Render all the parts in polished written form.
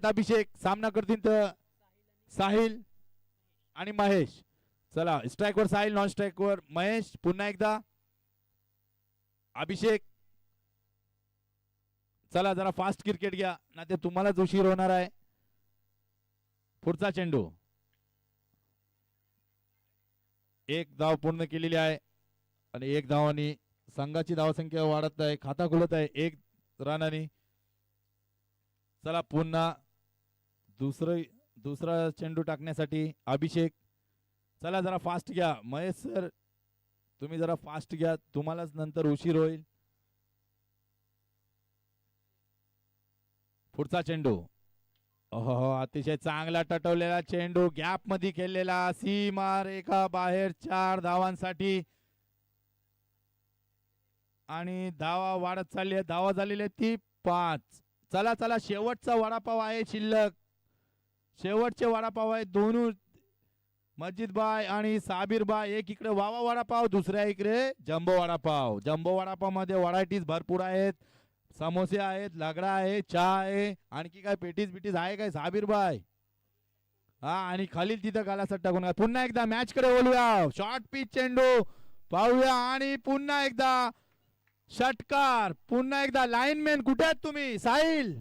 अभिषेक सामना करतील तर साहिल आणि महेश. चला स्ट्राइक वर साहिल, नॉन स्ट्राइक वर महेश. पुन्हा एकदा अभिषेक. चला जरा फास्ट क्रिकेट घ्या ना, ते तुम्हालाच उशीर होणार आहे. पुढचा चेंडू. एक धाव पूर्ण केलेली आहे आणि एक धावानी संघाची धावसंख्या वाढत आहे, खाता खुलत आहे एक रनाने. चला पुन्हा दुसरा चेंडू टाकण्यासाठी अभिषेक. चला जरा फास्ट घ्या महेश सर, तुम्ही जरा फास्ट घ्या, तुम्हालाच नंतर उशीर होईल. पुढचा चेंडू. ओहो, अतिशय चांगला टटवलेला चेंडू, गॅप मध्ये खेळलेला, सीमा रेखा बाहेर, 4 धावांसाठी आणि धावा वाढत चालली आहे. धावा झालेली आहे ती 5. चला चला शेवटचा वडापाव आहे शिल्लक, शेवटचे वडापाव आहे दोन्ही मस्जिद बाय आणि साबिर बाय. एक इकडे वावा वडापाव, दुसऱ्या इकडे जम्बो वडापाव. जम्बो वडापाव मध्ये व्हरायटीज भरपूर आहेत, समोसे आहेत, लगडा आहे, चहा आहे, आणखी काय पेटीज बिटीज आहे काय साबिर बाय? हा, आणि खालील तिथं गालासट टाकून. पुन्हा एकदा मॅच कडे बोलूया. शॉर्ट पिच चेंडू पाहूया आणि पुन्हा एकदा षटकार. पुन्हा एकदा लाईनमॅन कुठे आहेत तुम्ही? साहिल.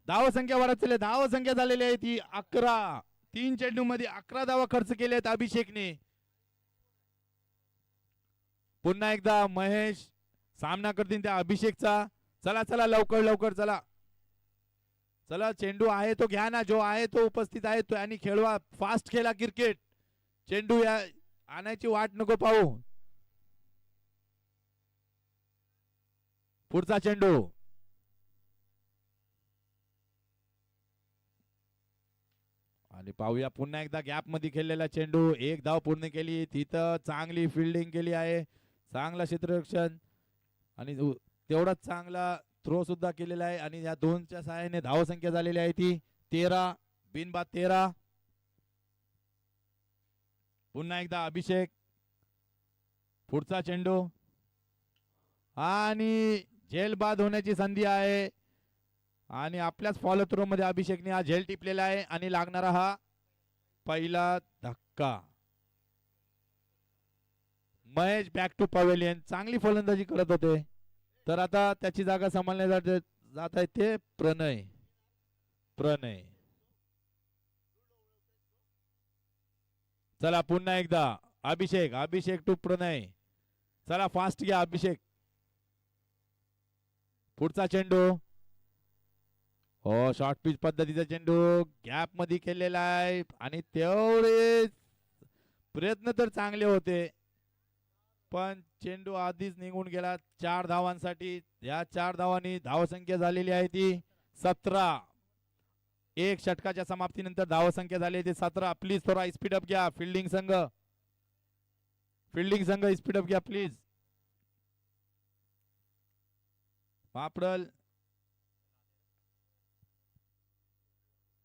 धावसंख्या वाढत चालली, धावसंख्या झालेली आहे ती 11. 3 चेंडू मध्ये 11 धावा खर्च केले आहेत अभिषेकने. पुन्हा एकदा महेश सामना करतील त्या अभिषेकचा. चला चला लवकर लवकर चला चला, चेंडू आहे तो घ्या ना, जो आहे तो उपस्थित आहे तो, आणि खेळवा, फास्ट खेळा क्रिकेट. चेंडू या आणायची वाट नको पाहू. पुढचा चेंडू. आणि पाहूया पुन्हा एकदा गॅप मध्ये खेळलेला चेंडू. एक धाव पूर्ण केली, तिथं चांगली फिल्डिंग केली आहे, चांगला क्षेत्ररक्षण आणि तेवढाच चांगला थ्रो सुद्धा केलेला आहे. आणि या दोनच्या सहाय्याने धावसंख्या झालेली आहे ती 13, बिनबाद 13. पुन्हा एकदा अभिषेक. पुढचा चेंडू आणि झेल बाद होण्याची संधी आहे आणि आपल्याच फॉलो थ्रो मध्ये अभिषेकने हा झेल टिपलेला आहे आणि लागणारा हा पहिला धक्का. Mahesh back to pavilion. चांगली फलंदाजी करत होते, तर आता त्याची जागा सांभाळण्यात जात आहे ते प्रणय. चला पुन्हा एकदा अभिषेक टू प्रणय. चला फास्ट घ्या अभिषेक. पुढचा चेंडू. हो, शॉर्ट पिच पद्धतीचा चेंडू गॅप मध्ये खेळलेला आहे आणि तेवढे प्रयत्न तर चांगले होते, पण चेंडू आधीच निघून गेला 4 धावांसाठी. या 4 धावांनी धावसंख्या झालेली आहे ती 17. एक षटकाच्या समाप्तीनंतर धावसंख्या झाली ती 17. प्लीज थोडा स्पीडअप घ्या फिल्डिंग संघ, स्पीडअप घ्या प्लीज.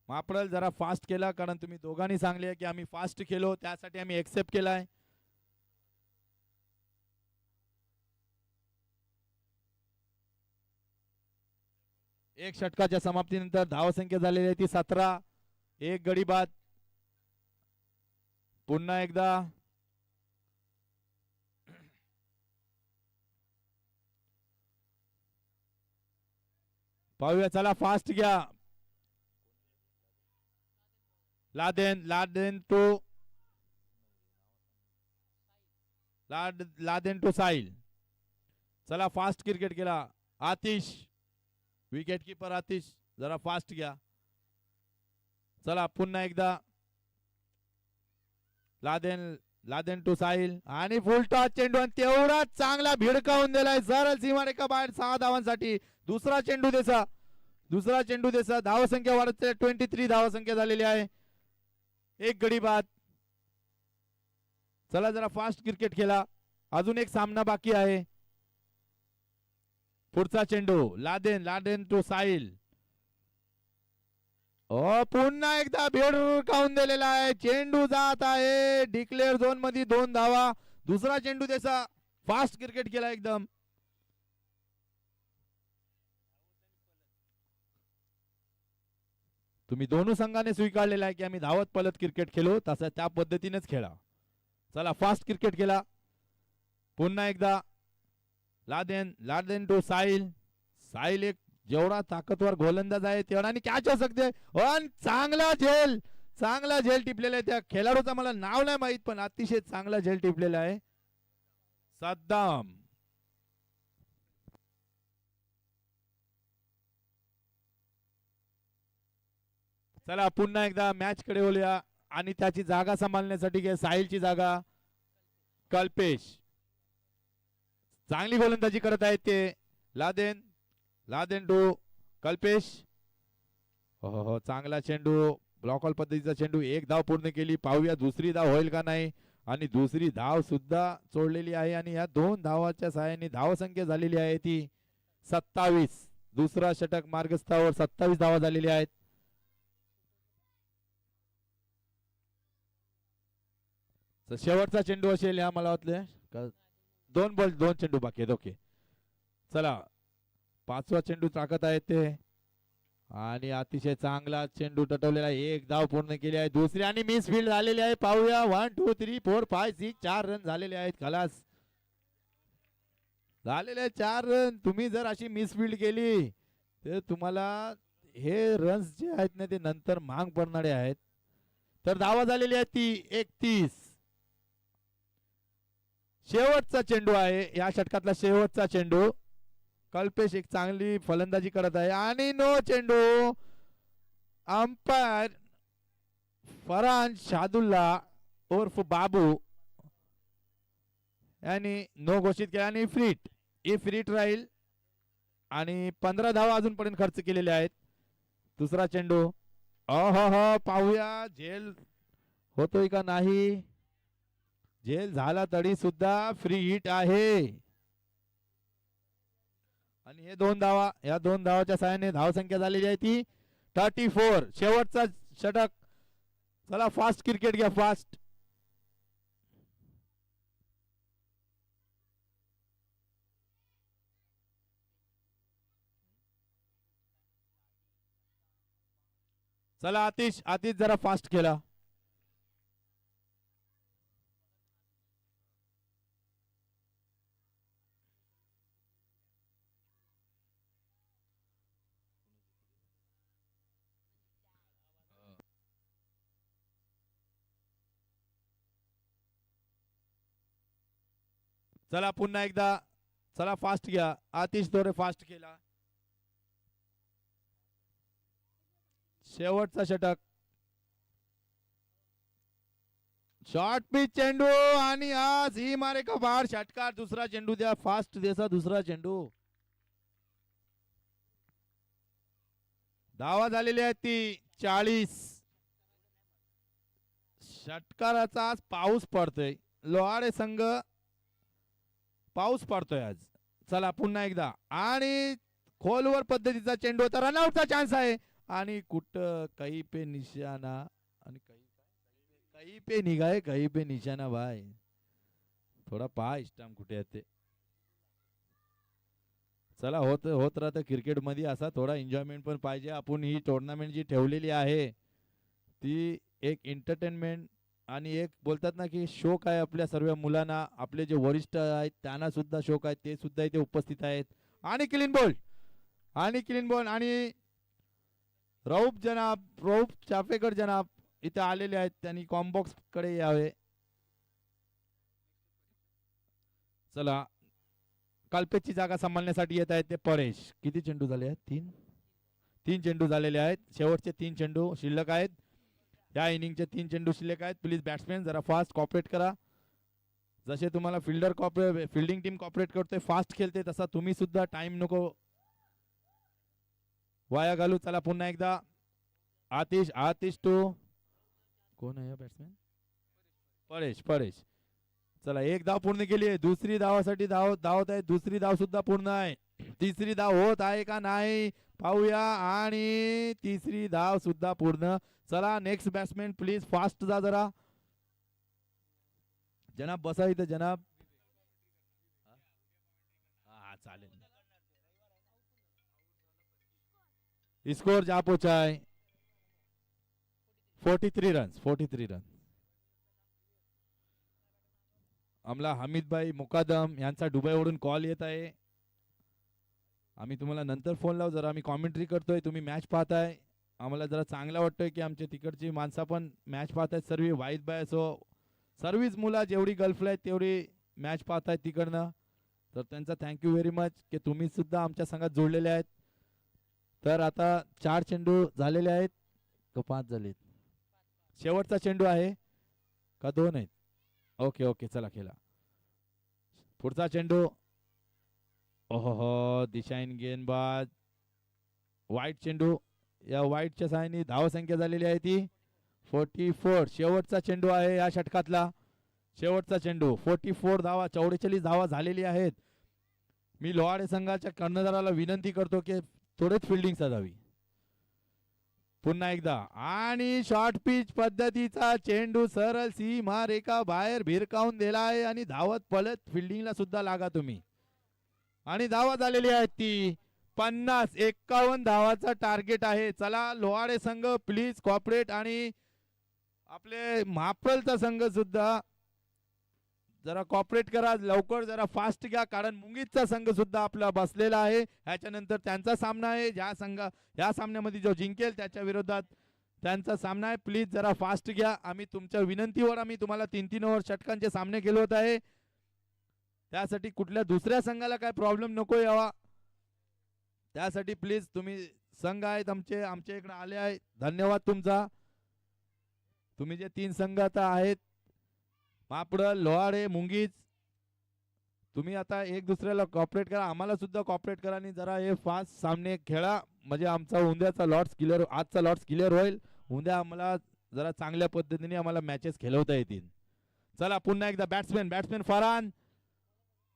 मापडल जरा फास्ट केला, कारण तुम्ही दोघांनी सांगले की आम्ही फास्ट खेळलो, त्यासाठी आम्ही एक्सेप्ट केलाय. एक षटकाच्या समाप्तीनंतर धावसंख्या झालेली आहे ती 17. एक गडी बाद. पुन्हा एकदा पाहूया. चला फास्ट घ्या. लादेन टू साहिल. चला फास्ट क्रिकेट केला. आतिश, विकेट कीपर आतिश, जरा फास्ट घ्या. चला पुन्हा एकदा लादेन टू साहिल आणि फुल टॉस चेंडू आणि तेवढाच चांगला भिडकावून दिलाय सरळ सीमारेखा बाहेर 6 धावांसाठी. दुसरा चेंडू देसा. धावसंख्या वाढत 23 धावसंख्या झालेली आहे. एक गडी बाद. चला जरा फास्ट क्रिकेट खेळा, अजून एक सामना बाकी आहे. पुढचा चेंडू. लादेन टू साहिल. पुन्हा एकदा भेड काऊन दिलेला आहे. चेंडू जात आहे डिक्लेअर झोन मध्ये 2 धावा. दुसरा चेंडू त्याचा फास्ट क्रिकेट केला एकदम. तुम्ही दोन्ही संघाने स्वीकारलेला आहे की आम्ही धावत पलत क्रिकेट खेळू, तसं त्या पद्धतीनेच खेळा. चला फास्ट क्रिकेट खेळा. पुन्हा एकदा लादेन, लादेन टू साहिल. साहिल एक जेवढा ताकदवर गोलंदाज आहे तेवढा आणि कॅच होऊ शकते. पण चांगला झेल, चांगला झेल टिपलेला आहे. त्या खेळाडूचा मला नाव नाही माहित, पण अतिशय चांगला झेल टिपलेला आहे. सद्दाम. चला पुन्हा एकदा मॅच कडे बोलूया आणि त्याची जागा सांभाळण्यासाठी घे साहिलची जागा कल्पेश. चांगली गोलंदाजी करत आहेत ते. लादेन, लादेन टू कल्पेश. हो चांगला चेंडू, ब्लॉकॉल पद्धतीचा चेंडू. एक धाव पूर्ण केली. पाहूया दुसरी धाव होईल का नाही. आणि दुसरी धाव सुद्धा सोडलेली आहे आणि या 2 धावाच्या सहाय्याने धावसंख्या झालेली आहे ती 27. दुसरा षटक मार्गस्थावर 27 धावा झालेल्या आहेत. शेवटचा चेंडू असेल या मला वाटलं. 2 बॉल 2 चेंडू बाकी आहेत. ओके चला 5वा चेंडू टाकत आहेत ते आणि अतिशय चांगला चेंडू टटवलेला आहे. एक धाव पूर्ण केली आहे. दुसरी आणि मिस फील्ड झालेली आहे. पाहूया 1 2 3 4 5 6 4 रन झालेले आहेत. खलास झालेले 4 रन. तुम्ही जर अशी मिस फील्ड केली तर तुम्हाला हे रन्स जे आहेत ना ते नंतर मांग पडणारे आहेत. तर धावा झालेली आहे ती 31. शेवटचा चेंडू आहे या षटकातला शेवटचा चेंडू. कल्पेश एक चांगली फलंदाजी करत आहे आणि नो चेंडू. अंपायर फरहान शादुल्ला उर्फ बाबू यांनी नो घोषित केला आणि फ्रीट राहील आणि 15 धावा अजूनपर्यंत खर्च केलेले आहेत. दुसरा चेंडू. पाहूया झेल होतोय का नाही. झेल झाला तरी सुद्धा फ्री हिट आहे आणि हे 2 धावा. या 2 धावाच्या सहाय्याने धावसंख्या झालेली आहे ती 34. शेवटचा षटक. चला फास्ट क्रिकेट घ्या फास्ट. चला आतिश जरा फास्ट खेळा. चला पुन्हा एकदा. चला फास्ट घ्या. आतिश दोरे फास्ट केला. शेवटचा षटक. शॉर्ट पिच चेंडू आणि आज ही मारे का बाहेर. षटकार. दुसरा चेंडू द्या. फास्ट द्याचा दुसरा चेंडू. धावा झालेली आहे ती 40. षटकाराचा आज पाऊस पडतोय. लोहाडे संघ पाऊस पडतोय आज. चला पुन्हा एकदा आणि खोलवर पद्धतीचा चेंडू होता. रनआउटचा चान्स आहे आणि कुठं कहीं पे निशाणा आणि कहीं पे निगाहे कहीं पे निशाणा. भाई थोडा पहा स्टंप कुठे आहे ते. चला होत राहतं क्रिकेट मध्ये असा थोडा एन्जॉयमेंट पण पाहिजे. आपण ही टुर्नामेंट जी ठेवलेली आहे ती एक एंटरटेनमेंट आणि एक बोलतात ना की शोक आहे आपल्या सर्व मुलांना. आपले जे वरिष्ठ आहेत त्यांना सुद्धा शोक आहे. ते सुद्धा इथे उपस्थित आहेत. आणि क्लीन बॉल आणि रऊफ चाफेकर जनाब इथे आलेले आहेत. त्यांनी कॉम्बॉक्स कडे यावे. चला कल्पेशची जागा सांभाळण्यासाठी येत आहेत ते परेश. किती चेंडू झाले आहेत. 3 चेंडू झालेले आहेत. शेवटचे 3 चेंडू शिल्लक आहेत. या इनिंगचे 3 चेंडू शिल्लक आहेत. प्लीज बॅट्समॅन जरा फास्ट कॉपरेट करा. जसे तुम्हाला फिल्डिंग टीम कॉपरेट करते फास्ट खेळते तसा तुम्ही सुद्धा टाइम नको वाया घालू. चला पुन्हा एकदा. आतिश टू कोण आहे बॅट्समॅन. परेश. चला एक धाव पूर्ण केली आहे. दुसरी धावासाठी धावत आहे. दुसरी धाव सुद्धा पूर्ण आहे. तिसरी धाव होत आहे का नाही पाहूया आणि तिसरी धाव सुद्धा पूर्ण. चला नेक्स्ट बॅट्समॅन प्लीज फास्ट जा जरा. जनाब बसा इथं जनाब. हा चालेल. स्कोर जा पोचाय 43 रन. आम्हाला हमीदभाई मुकादम यांचा दुबईवरून कॉल येत आहे. आम्ही तुम्हाला नंतर फोन लावू. जरा आम्ही कॉमेंट्री करतोय, तुम्ही मॅच पाहताय. आम्हाला जरा चांगला वाटतोय की आमच्या तिकडची माणसं पण मॅच पाहतायत. सर्व वाईद बाय असो, सर्वच मुलं जेवढी गल्फला आहेत तेवढी मॅच पाहतायत तिकडनं. तर त्यांचा थँक्यू व्हेरी मच की तुम्ही सुद्धा आमच्या संघात जोडलेले आहेत. तर आता 4 चेंडू झालेले आहेत का 5 झालेत? शेवटचा चेंडू आहे का 2 आहेत? ओके ओके, चला खेळा पुढचा चेंडू. ओहो, दिशाईन गेंदबाज. वाईट चेंडू. या वाईटच्या सहाय्याने धावसंख्या झालेली आहे ती 44. शेवटचा चेंडू आहे या षटकातला. शेवटचा चेंडू. 44 धावा, 44 धावा झालेली आहेत. मी लोहाडे संघाच्या कर्णधाराला विनंती करतो की थोडेच फिल्डिंग साधावी. पुन्हा एकदा आणि शॉर्ट पिच पद्धतीचा चेंडू सरळ सीमा रेखा बाहेर भिरकावून दिला आहे आणि धावत पळत फिल्डिंगला सुद्धा लागा तुम्ही. आणि धावा झालेली आहेत ती 51 धावाचा टार्गेट आहे. चला लोहाडे संघ प्लीज कॉपरेट आणि आपले महाप्रलचा संघ सुद्धा जरा कॉपरेट करा, लवकर जरा फास्ट घ्या, कारण मुंगीतचा संघ सुद्धा आपला बसलेला आहे. ह्याच्यानंतर त्यांचा सामना आहे. या सामन्यामध्ये जो जिंकेल त्याच्या विरोधात त्यांचा सामना आहे. प्लीज जरा फास्ट घ्या. आम्ही तुमच्या विनंतीवर आम्ही तुम्हाला 3-3 ओव्हर षटकांचे सामने केले होत आहे. त्यासाठी कुठल्या दुसऱ्या संघाला काय प्रॉब्लेम नको यावा, त्यासाठी प्लीज तुम्ही संघ आहेत आमच्या इकडे आले आहे, धन्यवाद तुमचा. तुम्ही जे 3 संघ आता आहेत मापडल, लोहाडे, मुंगीज, तुम्ही आता एक दुसऱ्याला कॉपरेट करा, आम्हाला सुद्धा कॉपरेट करा आणि जरा हे फास्ट सामने खेळा, म्हणजे आमचा उद्याचा लॉट्स क्लिअर, आजचा लॉट्स क्लिअर होईल. उद्या आम्हाला जरा चांगल्या पद्धतीने आम्हाला मॅचेस खेळवता येतील. चला पुन्हा एकदा बॅट्समॅन फरहान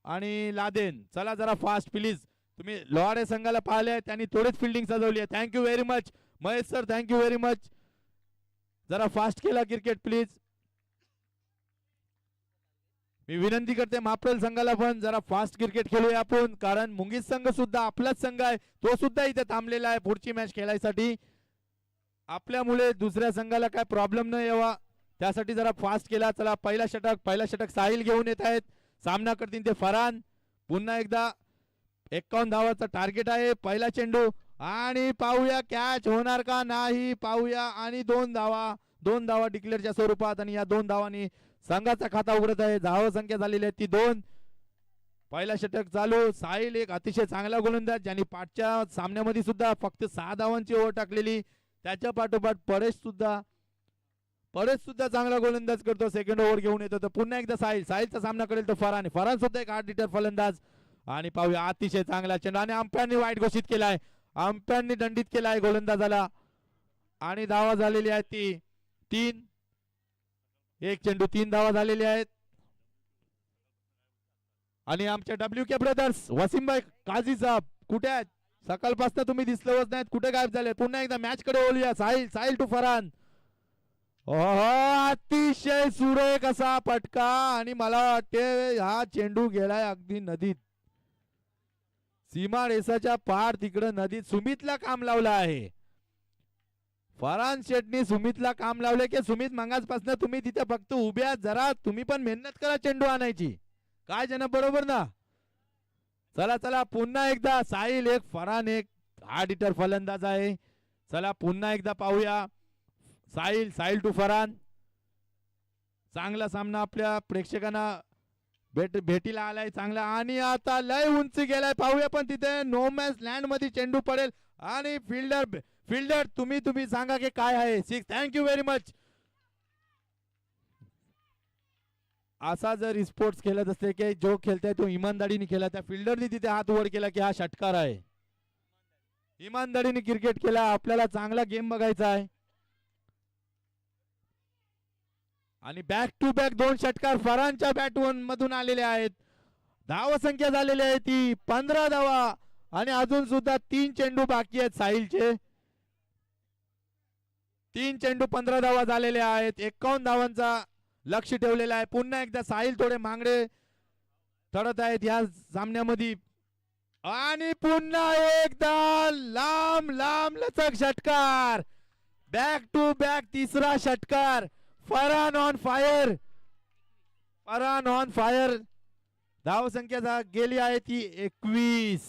आणि लादेन, चला जरा फास्ट प्लीज. तुम्ही लोहाडे संघाला पाहिले, त्यांनी थोडीच फिल्डिंग सजवली आहे. Thank you very much Mahesh sir, thank you very much. जरा फास्ट खेळा क्रिकेट प्लीज. मी विनंती करते महाप्रल संघाला पण जरा फास्ट क्रिकेट खेळूया आपण, कारण मुंगीत संघ सुद्धा आपलाच संघ आहे, तो सुद्धा इथे थांबलेला आहे पुढची मॅच खेळायसाठी. आपल्यामुळे दुसऱ्या संघाला काय प्रॉब्लेम न यावा त्यासाठी जरा फास्ट केला. चला पहिला षटक साहिल घेऊन येत आहेत. सामना करतील ते फरहान. पुन्हा एकदा 51 धावाचा टार्गेट आहे. पहिला चेंडू आणि पाहूया कॅच होणार का नाही, पाहूया. आणि 2 धावा डिक्लेअरच्या स्वरूपात, आणि या 2 धावांनी संघाचा खाता उघडत आहे. धाव संख्या झालेली आहे ती 2. पहिला षटक चालू. साहिल एक अतिशय चांगला गोलंदाज, ज्यांनी पाठच्या सामन्यामध्ये सुद्धा फक्त 6 धावांची ओव्हर टाकलेली. त्याच्या पाठोपाठ परेश सुद्धा चांगला गोलंदाज करतो, सेकंड ओव्हर घेऊन येतो. तर पुन्हा एकदा साहिलचा सामना करेल तो फरहान सुद्धा एक 8 हिटर फलंदाज. आणि पाहूया अतिशय चांगला चेंडू, आणि अंपायरनी वाईट घोषित केलाय, अंपायरनी दंडित केलाय गोलंदाजाला. आणि धावा झालेली आहे ती 3. एक चेंडू 3 धावा झालेल्या आहेत. आणि आमच्या WK ब्रदर्स वसीमभाई काझी साहेब कुठे आहेत? सकाळपासून तुम्ही दिसलेच नाहीत, कुठे गायब झाले? पुन्हा एकदा मॅच कडे बोलूया. साहिल टू फरहान. अतिशय सुरेख असा फटका, आणि मला वाटते हा चेंडू गेलाय अगदी नदीत, सीमा रेसाच्या पार तिकडे नदीत. सुमितला काम लावलं आहे फरहान शेटनी, सुमितला काम लावले की सुमित मंगासपासून तुम्ही तिथे फक्त उभ्या, जरा तुम्ही पण मेहनत करा चेंडू आणायची, काय जण बरोबर ना? चला पुन्हा एकदा साहिल एक, फरहान एक, 8 हिटर फलंदाज आहे. चला पुन्हा एकदा पाहूया. साहिल टू फरहान. चांगला सामना आपल्या प्रेक्षकांना भेटीला आलाय चांगला, आणि आता लय उंची गेलाय, पाहूया. पण तिथे नो मॅन्स लँड मध्ये चेंडू पडेल, आणि फिल्डर तुम्ही सांगा की काय आहे. 6. Thank you very much. असा जर स्पोर्ट्स खेळत असते की जो खेळताय तो इमानदारीने खेळला, त्या फिल्डरनी तिथे हात वर केला की हा षटकार आहे. इमानदारीने क्रिकेट केला, आपल्याला चांगला गेम बघायचा आहे. आणि बॅक टू बॅक 2 षटकार फरहानच्या बॅट मधून आलेले आहेत. धाव संख्या झालेली आहे ती 15 धावा, आणि अजून सुद्धा 3 चेंडू बाकी आहेत साहिलचे. 3 चेंडू 15 धावा झालेले आहेत. 51 धावांचा लक्ष ठेवलेला आहे. पुन्हा एकदा साहिल थोडे मांगडे ठरत आहेत या सामन्यामध्ये, आणि पुन्हा एकदा लांब लचक षटकार बॅक टू बॅक तिसरा षटकार. Farhan on fire. Farhan on fire. धावसंख्या गेली आहे ती 21.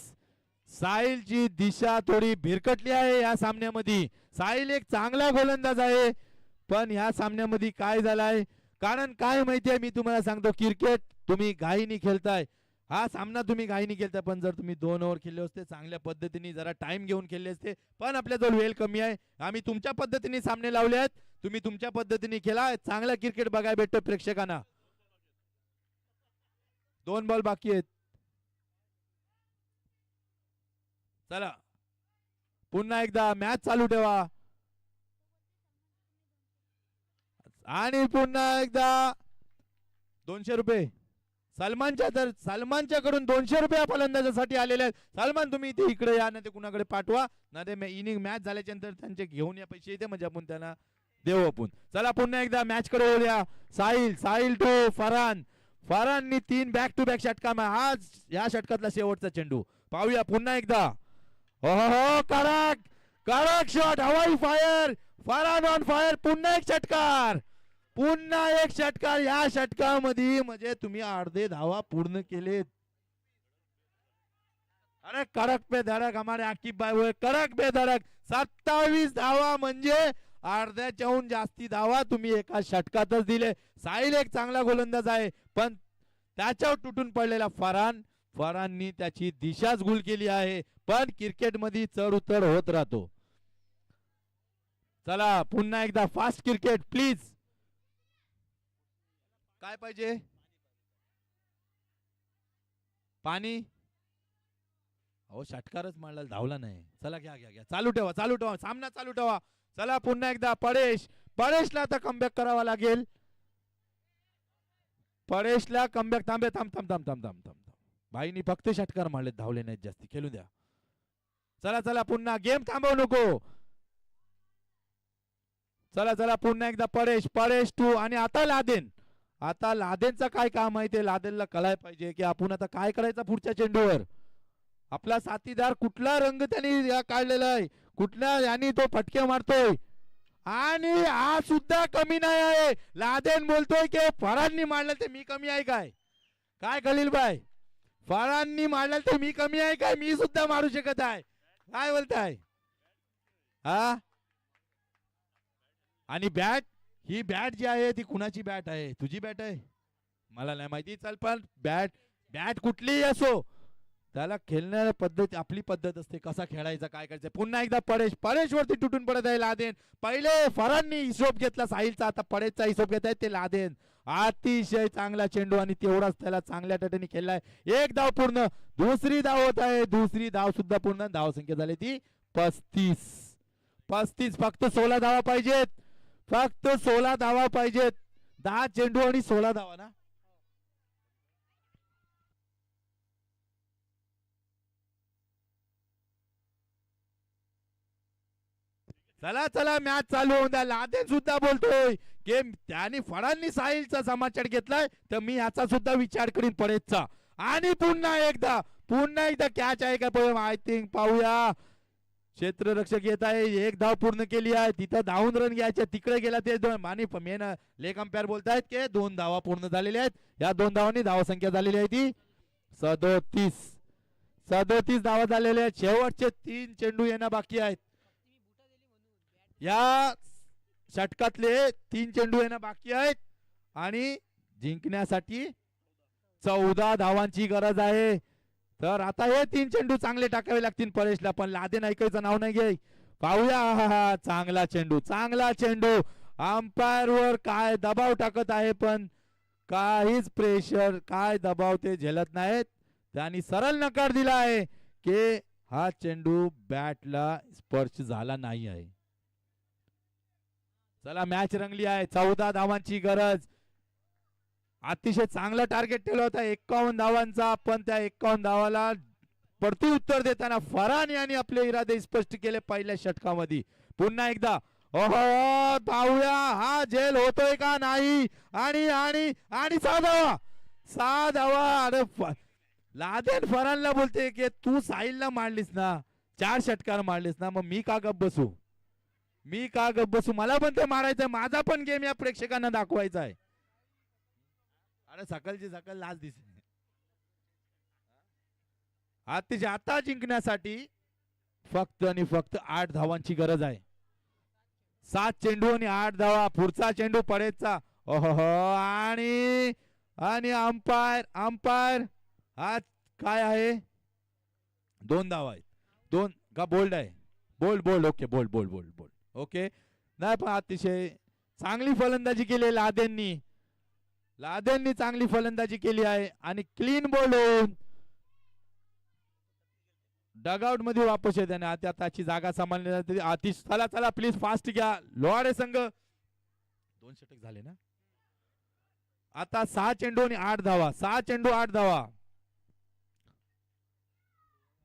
साहिलची दिशा थोडी भिरकटली आहे या सामन्यामध्ये. साहिल एक चांगला गोलंदाज आहे, पण या सामन्यामध्ये काय झालंय, कारण काय माहितीये, मी तुम्हाला सांगतो, क्रिकेट तुम्ही घाईनी खेळताय. हा सामना तुम्ही घाईनी खेळताय, पण जर तुम्ही 2 ओव्हर खेळले असते चांगल्या पद्धतीने, जरा टाइम घेऊन खेळले असते, पण आपल्याजवळ वेळ कमी आहे. आम्ही तुमच्या पद्धतीने सामने लावले आहेत, तुम्ही तुमच्या पद्धतीने खेळा. चांगला क्रिकेट बघायला भेटतो प्रेक्षकांना. 2 बॉल बाकी आहेत. चला पुन्हा एकदा मॅच चालू ठेवा आणि पुन्हा एकदा 200 रुपये सलमानच्या कडून 200 रुपये फलंदाजासाठी आलेले आहेत. सलमान तुम्ही इथे इकडे या, ना ते कुणाकडे पाठवा, ना ते इनिंग मॅच झाल्याच्या नंतर त्यांचे घेऊन या पैसे इथे, म्हणजे आपण त्यांना देऊ आपण. चला पुन्हा एकदा मॅच कडे वळूया. साहिल टू फरहान. फरहाननी 3 बॅक टू बॅक षटकार. आज या षटकातला शेवटचा चेंडू पाहूया पुन्हा एकदा. हो कडक शॉट, हवाई फायर. Farhan on fire. पुन्हा एक षटकार. या षटकामध्ये म्हणजे तुम्ही अर्धे धावा पूर्ण केलेत. अरे कडक पे धडक, हमारे आकिब भाई हुए कडक पे धडक. 27 धावा म्हणजे अर्ध्याच्याहून जास्ती धावा तुम्ही एका षटकातच दिले. साहिल एक चांगला गोलंदाज आहे, पण त्याच्यावर तुटून पडलेला फरहाननी त्याची दिशाच गुल केली आहे. पण क्रिकेट मध्ये चढ उतर होत राहतो. चला पुन्हा एकदा फास्ट क्रिकेट प्लीज. काय पाहिजे? पाणी. अहो षटकारच मारला, धावला नाही. चला घ्या चालू ठेवा सामना चालू ठेवा. चला पुन्हा एकदा परेशला आता कमबॅक करावा लागेल. परेशला कमबॅक. थांब. भाईनी फक्त षटकार मारले, धावले नाहीत जास्ती. खेळू द्या. चला पुन्हा गेम थांबवू नको. चला पुन्हा एकदा परेश टू. आणि आता लादेनचं काय काम आहे ते लादेनला कळायला पाहिजे की आपण आता काय करायचं पुढच्या चेंडूवर. आपला साथीदार कुठला रंग त्यांनी काढलेला आहे, कुठल्या यानी तो फटके मारतोय, आणि हा सुद्धा कमी नाही आहे. लादेन बोलतोय की फरहाननी मारलं ते मी कमी आहे काय खलील भाई? फरहाननी मारलं ते मी कमी आहे काय? मी सुद्धा मारू शकत आहे. काय बोलताय? हा, आणि ही बॅट जी आहे ती कुणाची बॅट आहे? तुझी बॅट आहे? मला नाही माहिती. चल पण बॅट कुठलीही असो, त्याला खेळण्याची पद्धत आपली पद्धत असते, कसा खेळायचा काय करायचं. पुन्हा एकदा परेश वरती तुटून पडत आहे लादेन. पहिले फरहाननी हिशोब घेतला साहिलचा, आता परेशचा हिशोब घेत आहे ते लादेन. अतिशय चांगला चेंडू आणि तेवढाच त्याला चांगल्या तऱ्हेने खेळलाय. 1 धाव पूर्ण. दुसरी धाव होत आहे, दुसरी धाव सुद्धा पूर्ण. धाव संख्या झाली ती 35. फक्त 16 धावा पाहिजेत. 10 चेंडू आणि 16 धावा ना. चला मॅच चालू होऊन द्या. लादेन सुद्धा बोलतोय की त्याने फरहाननी साहिलचा समाचार घेतलाय, तर मी याचा सुद्धा विचार करीन परेशचा. आणि पुन्हा एकदा कॅच आहे का? आय थिंक पाहूया. क्षेत्ररक्षक येत आहे. 1 धाव पूर्ण केली आहे. तिथं धावून रन घ्यायचे, तिकडे गेला ते 2. आणि मेन लेग अंपायर बोलतायत की 2 धावा पूर्ण झालेल्या आहेत. या 2 धावांनी धाव संख्या झालेली आहे ती 37 धावा झालेल्या आहेत. शेवटचे 3 चेंडू येणं बाकी आहेत. या षटकातले 3 चेंडू येणं बाकी आहेत आणि जिंकण्यासाठी 14 धावांची गरज आहे. तर आता हे 3 चेंडू चांगले टाकावे लागतील परेशला, पण लादेन ऐकायचं नाव नाही घे. पाहूया. चांगला चेंडू. अंपायर वर काय दबाव टाकत आहे, पण काहीच प्रेशर, काय दबाव ते झेलत नाहीत. त्यांनी सरळ नकार दिला आहे की हा चेंडू बॅटला स्पर्श झाला नाही आहे. चला मॅच रंगली आहे. 14 धावांची गरज. अतिशय चांगला टार्गेट ठेवला होता 51 धावांचा, पण त्या 51 धावाला प्रति उत्तर देताना फरहान यांनी आपले इरादे स्पष्ट केले पहिल्या षटकामध्ये. पुन्हा एकदा पाहूया हा झेल होतोय का नाही. आणि 6 धावा. अरे लादेन फरहानला बोलते की तू साहिलला मारलीस ना, 4 षटकार मारलीस ना, मग मी का गप बसू? मी का गप बसू, मला पण ते मारायचंय, माझा पण गेम या प्रेक्षकांना दाखवायचा आहे. अरे सकाळची सकाळ लाच दिसते. आता जिंकण्यासाठी फक्त आणि फक्त 8 धावांची गरज आहे. 7 चेंडू आणि 8 धावा. पुढचा चेंडू पडेचा. ओहो, आणि आणि अंपायर आज काय आहे, 2 धावा आहेत. 2 का बोल्ड आहे, बोल्ड ओके, बोल्ड ओके. नाही पण अतिशय चांगली फलंदाजी केली लादेंनी चांगली फलंदाजी केली आहे आणि क्लीन बोल्ड होऊन डगआउट मध्ये वापस येते आणि आता त्याची जागा सांभाळण्यासाठी आतिश. चला प्लीज फास्ट घ्या. लोहाडे संघ 2 षटक झाले ना. आता 6 चेंडू आणि 8 धावा. 6 चेंडू 8 धावा.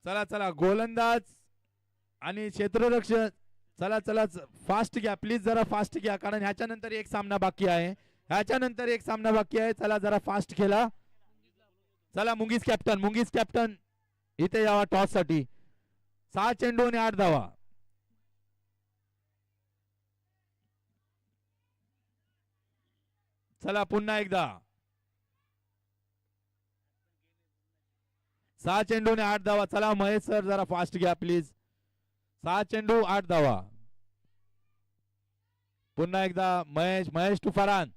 चला गोलंदाज आणि क्षेत्ररक्षक. चला फास्ट घ्या प्लीज, जरा फास्ट घ्या, कारण ह्याच्यानंतर एक सामना बाकी आहे. चला जरा फास्ट खेळा. चला मुंगीस कॅप्टन इथे यावा टॉस साठी. 6 चेंडू आणि 8 धावा. चला पुन्हा एकदा 6 चेंडू आणि 8 धावा. चला महेश सर जरा फास्ट घ्या प्लीज. 6 चेंडू 8 धावा. पुन्हा एकदा महेश टू फरान.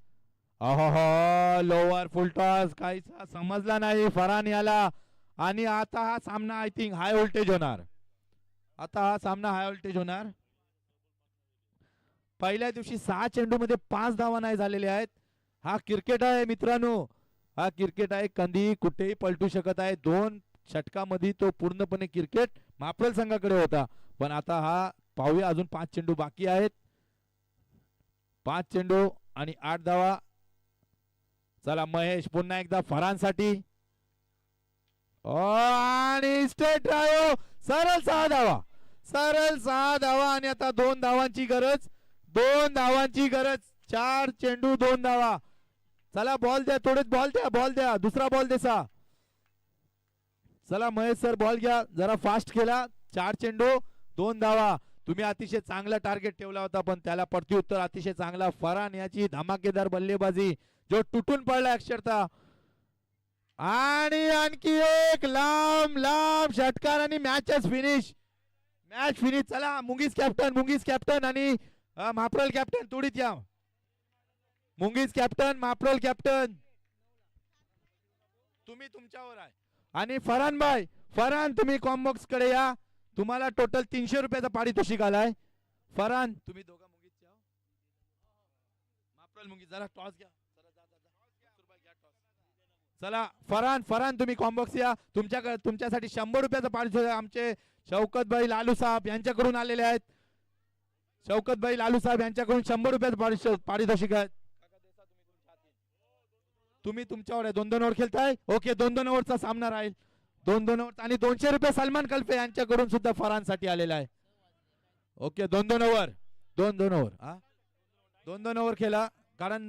अहो लोअर फुल टॉस, काही समजला नाही फरान याला. आणि आता हा सामना आय थिंक हाय व्होल्टेज होणार. पहिल्या दिवशी 6 चेंडू मध्ये 5 धावा नाही झालेले आहेत. हा क्रिकेट आहे मित्रांनो, हा क्रिकेट आहे, कधी कुठेही पलटू शकत आहे. 2 षटकामध्ये तो पूर्णपणे क्रिकेट मापल संघाकडे होता. पण आता हा पाहूया, अजून 5 चेंडू बाकी आहेत. 5 चेंडू आणि 8 धावा. चला महेश पुन्हा एकदा फरांसाठी. आणि स्ट्रेट ड्राइव्ह, सरळ 6 धावा. आणि आता 2 धावांची गरज. 4 चेंडू 2 धावा. चला बॉल द्या, थोडेच बॉल द्या. दुसरा बॉल देसा. चला महेश सर बॉल घ्या, जरा फास्ट खेळा. 4 चेंडू 2 धावा. तुम्ही अतिशय चांगला टार्गेट ठेवला होता, पण त्याला प्रत्युत्तर अतिशय चांगला. फरान याची धमाकेदार बल्लेबाजी, जो तुटून पडला अक्षरशः. आणि आणखी एक लांब षटकार आणि मॅच फिनिश. चला मुंगीस कॅप्टन आणि माप्रल कॅप्टन तोडीत या. मुंगीस कॅप्टन, माप्रल कॅप्टन, तुम्ही तुमच्यावर आहे. आणि फरान तुम्ही कॉम्बॉक्स कडे या. तुम्हाला टोटल 300 रुपयाचा पारितोषिक आलाय. फरान तुम्ही दोघा मुंगीत या. माप्रल मुंगीत जरा टॉस घ्या. चला फरान तुम्ही कॉम्बॉक्स या. तुमच्यासाठी 100 रुपयाचा पारितोषिक आमचे शौकत भाई लालू साहेब यांच्याकडून आलेले आहेत. शौकत भाई लालू साहेब यांच्याकडून 100 रुपयाचं पारितोषिक आहे. तुम्ही तुमच्यावर 2-2 ओव्हर खेळताय. ओके, 2-2 ओव्हरचा सामना राहील. 2-2 ओव्हर आणि 200 रुपये सलमान कल्फे यांच्याकडून सुद्धा फरांसाठी आलेला आहे. Okay, 2-2 over. 2-2 ओव्हर खेळा, कारण